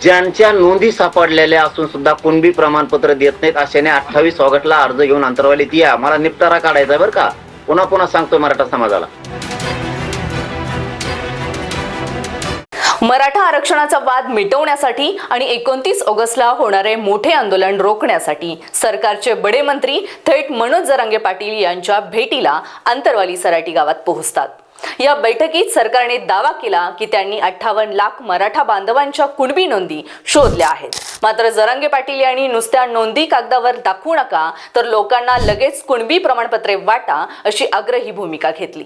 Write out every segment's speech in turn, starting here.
ज्यांच्या नोंदी सापडलेल्या असून सुद्धा कुणबी प्रमाणपत्र देत नाहीत अशाने 28 ऑगस्टला अर्ज घेऊन अंतरवालीत या. मला निपटारा काढायचा बरं का. पुन्हा पुन्हा सांगतो मराठा समाजाला. मराठा आरक्षणाचा वाद मिटवण्यासाठी आणि 29 ऑगस्टला होणारे मोठे आंदोलन रोखण्यासाठी सरकारचे बडे मंत्री थेट मनोज जरांगे पाटील यांच्या भेटीला अंतरवाली सराटी गावात पोहोचतात. या बैठकीत सरकारने दावा केला की त्यांनी 58 लाख मराठा बांधवांच्या कुणबी नोंदी शोधल्या आहेत. मात्र जरांगे पाटील यांनी नुसत्या नोंदी कागदावर दाखवू नका तर लोकांना लगेच कुणबी प्रमाणपत्रे वाटा अशी आग्रही भूमिका घेतली.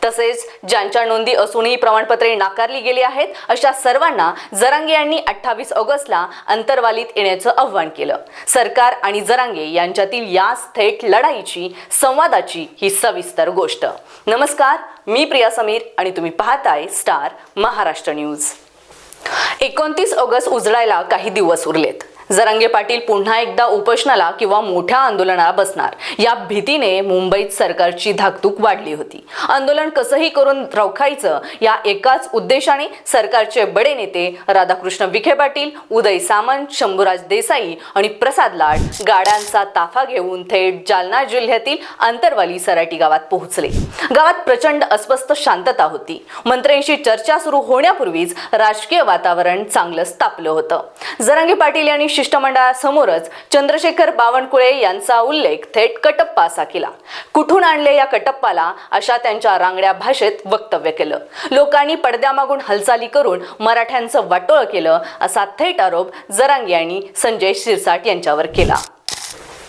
तसेच ज्यांच्या नोंदी असूनही प्रमाणपत्रे नाकारली गेली आहेत अशा सर्वांना जरांगे यांनी 28 ऑगस्टला अंतरवालीत येण्याचं आव्हान केलं. सरकार आणि जरांगे यांच्यातील या थेट लढाईची संवादाची ही सविस्तर गोष्ट. नमस्कार, मी प्रिया समीर आणि तुम्ही पाहताय स्टार महाराष्ट्र न्यूज. 29 ऑगस्ट उजळायला काही दिवस उरलेत. जरांगे पाटील पुन्हा एकदा उपोषणाला किंवा मोठ्या आंदोलनाला बसणार या भीतीने मुंबईत सरकारची धाकधूक वाढली होती. आंदोलन कसंही करून रोखायचं या एकाच उद्देशाने सरकारचे बडे नेते राधाकृष्ण विखे पाटील, उदय सामंत, शंभूराज देसाई आणि प्रसाद लाड गाड्यांचा ताफा घेऊन थेट जालना जिल्ह्यातील अंतरवाली सराटी गावात पोहोचले. गावात प्रचंड अस्वस्थ शांतता होती. मंत्र्यांशी चर्चा सुरू होण्यापूर्वीच राजकीय वातावरण चांगलंच तापलं होतं. जरांगे पाटील यांनी शिष्टमंडळासमोरच चंद्रशेखर बावनकुळे यांचा उल्लेख थेट कटप्पा असा केला. कुठून आणले या कटप्पाला अशा त्यांच्या रांगड्या भाषेत वक्तव्य केलं. लोकांनी पडद्यामागून हालचाली करून मराठ्यांचं वाटोळं केलं असा थेट आरोप जरांगे यांनी संजय शिरसाट यांच्यावर केला.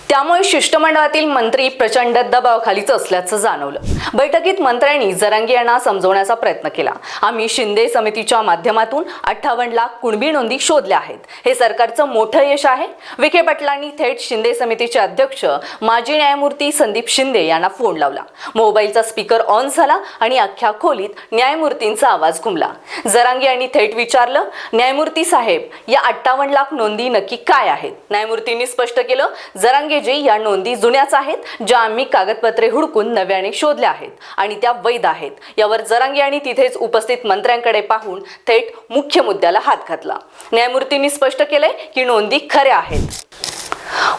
त्यामुळे शिष्टमंडळातील मंत्री प्रचंड दबावाखालीच असल्याचं जाणवलं. बैठकीत मंत्र्यांनी जरांगे यांना समजवण्याचा प्रयत्न केला. आम्ही शिंदे समितीच्या माध्यमातून 58 लाख कुणबी नोंदी शोधल्या आहेत. हे सरकारचं मोठं यश आहे. विखे पाटलांनी थेट शिंदे समितीचे अध्यक्ष माजी न्यायमूर्ती संदीप शिंदे यांना फोन लावला. मोबाईलचा स्पीकर ऑन झाला आणि अख्ख्या खोलीत न्यायमूर्तींचा आवाज घुमला. जरांगे यांनी थेट विचारलं, न्यायमूर्ती साहेब, या 58 लाख नोंदी नक्की काय आहेत? न्यायमूर्तींनी स्पष्ट केलं, जरांगे या नोंदी जुन्याच आहेत, ज्या आम्ही कागदपत्रे हुडकून नव्याने शोधल्या आहेत आणि त्या वैध आहेत. यावर जरांगे यांनी तिथेच उपस्थित मंत्र्यांकडे पाहून थेट मुख्य मुद्द्याला हात घातला. न्यायमूर्तींनी स्पष्ट केलंय की नोंदी खऱ्या आहेत.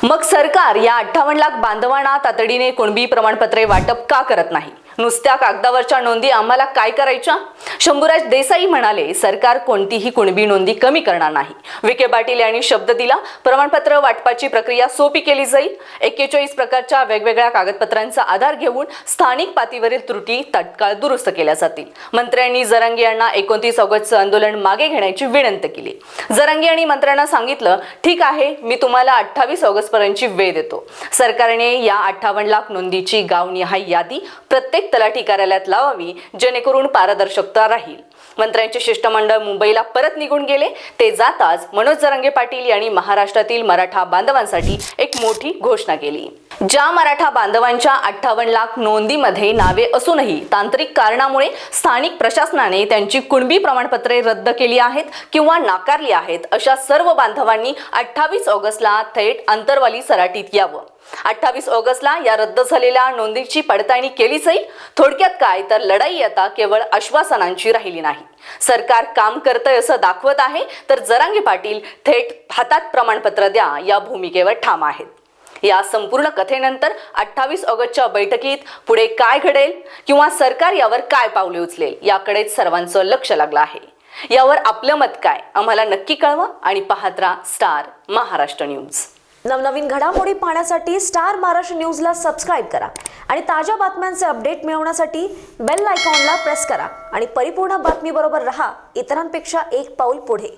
मग सरकार या 58 लाख बांधवांना तातडीने कुणबी प्रमाणपत्रे वाटप का करत नाही? नुसत्या कागदावरच्या नोंदी आम्हाला काय करायच्या? शंभूराज देसाई म्हणाले, सरकार कोणतीही कुणबी नोंदी कमी करणार नाही. विखे पाटील यांनी शब्द दिला, प्रमाणपत्र वाटपाची प्रक्रिया सोपी केली जाईल. 41 प्रकारच्या वेगवेगळ्या कागदपत्रांचा आधार घेऊन स्थानिक पातळीवरील त्रुटी तत्काळ दुरुस्त केल्या जातील. मंत्र्यांनी जरांगे यांना 29 ऑगस्टचं आंदोलन मागे घेण्याची विनंती केली. जरांगे यांनी मंत्र्यांना सांगितलं, ठीक आहे, मी तुम्हाला 28 ऑगस्ट पर्यंतची वेळ देतो. सरकारने या 58 लाख नोंदीची गावनिहाय यादी प्रत्येक तलाठी कार्यालयात लावावी, जेणेकरून पारदर्शकता राहील. मंत्र्यांचे शिष्टमंडळ मुंबईला परत निघून गेले. ते जाताच मनोज जरांगे पाटील यांनी महाराष्ट्रातील मराठा बांधवांसाठी एक मोठी घोषणा केली. ज्या मराठा बांधवांच्या 58 लाख नोंदीमध्ये नावे असूनही तांत्रिक कारणामुळे स्थानिक प्रशासनाने त्यांची कुणबी प्रमाणपत्रे रद्द केली आहेत किंवा नाकारली आहेत, अशा सर्व बांधवांनी 28 ऑगस्टला थेट अंतरवाली सराटीत यावं. 28 ऑगस्टला या रद्द झालेल्या नोंदीची पडताळणी केली जाईल. थोडक्यात काय तर लढाई आता केवळ आश्वासनांची राहिली नाही. सरकार काम करतंय असं दाखवत आहे, तर जरांगे पाटील थेट हातात प्रमाणपत्र द्या या भूमिकेवर ठाम आहेत. या संपूर्ण कथेनंतर 28 ऑगस्टच्या बैठकीत पुढे काय घडेल किंवा सरकार यावर काय पावले उचलेल याकडेच सर्वांचं लक्ष लागलं आहे. यावर आपलं मत काय आम्हाला नक्की कळवा आणि पाहत राहा स्टार महाराष्ट्र न्यूज. नवनवीन घडामोडी पाहण्यासाठी स्टार महाराष्ट्र न्यूजला सबस्क्राईब करा आणि ताज्या बातम्यांचे अपडेट मिळवण्यासाठी बेल आयकॉनला प्रेस करा आणि परिपूर्ण बातमीबरोबर रहा, इतरांपेक्षा एक पाऊल पुढे.